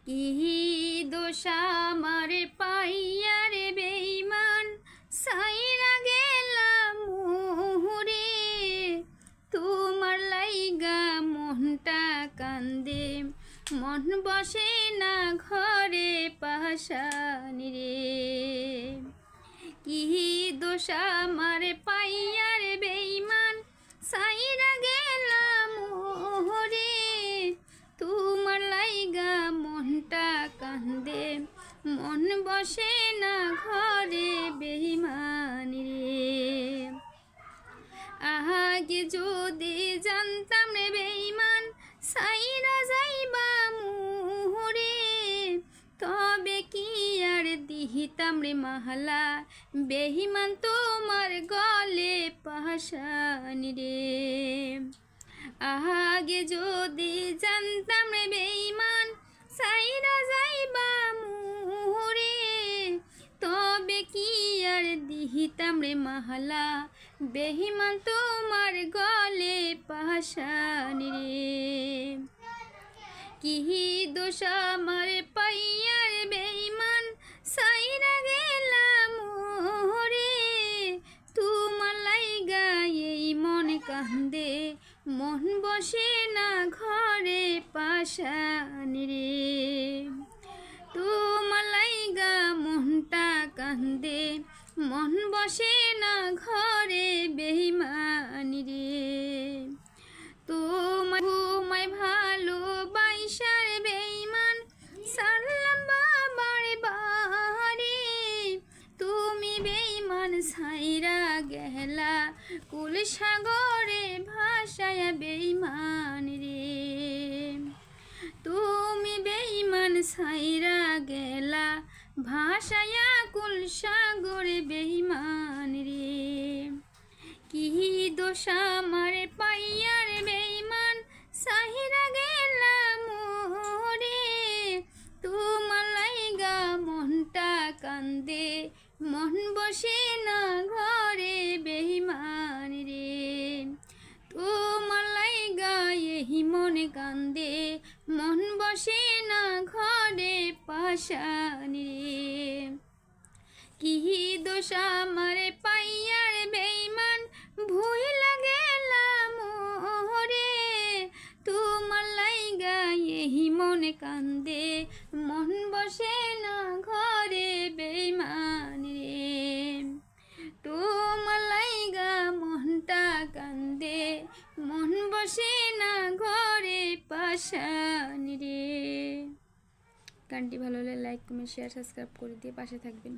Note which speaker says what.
Speaker 1: কি দোষ আমার পাইয়া রে বেঈমান সাইরা গেলাম মুহুরে, তোমার লাইগা মনটা কান্দে, মন বসে না ঘরে পাশানি রে। কি দোষ আমার পাইয়া রে বেঈমান সাইরা গেলাম মুহুরে, তোমার লাইগা মনটা কান্দে, মন বসে না ঘরে বেঈমানি রে। আগে যদি জানতাম রে বেঈমান সাইরা যাইবা মুহুরে, তবে কি আর দিহিতাম রে মাহলা, বেঈমান তোমার গলে পাশানি রে। আগে যদি জানতাম রে বেঈমান সাইরা যাইবা মুহুরে, তবে কি আর দিহিতাম রে মাহলা, বেঈমান তোমার গলে পাশানি রে। কি দোষ আমার পাইয়া রে বেঈমান সাইরা গেলাম মুহুরে, তোমার লাইগা এই মন কান্দে, মন বসে না ঘরে পাশানি রে। তোমার লাইগা মনটা কান্দে, মন বসে না ঘরে বেঈমানি রে। তোমায় ভালোবাসা রে বেঈমান সারলাম বাবার বাড়ি, তুমি বেঈমান ছাইরা গেলা কুল সাগরে ভাসায়া বেঈমানি রে। তুমি বেঈমান ছাইরা গেলা ভাসায়া কুল সাগরে বেঈমানি রে। কি দোষ আমার পাইয়া রে বেঈমান সাইরা গেলাম মুহুরে, তোমার লাইগা মনটা কান্দে, মন বসে না ঘরে বেঈমানি রে। তোমার লাইগা এই মন কান্দে, মন বসে না ঘরে পাশানি রে। কি দোষ আমার পাইয়া রে বেঈমান ভুইলা গেলাম মোরে, তোমার লাইগা এই মন কান্দে, মন বসে না ঘরে বেঈমানি রে। তোমার লাইগা মনটা কান্দে, মন বসে না ঘরে পাশানি রে। গানটি ভালো হলে লাইক কমেন্ট শেয়ার সাবস্ক্রাইব করে দিয়ে পাশে থাকবেন।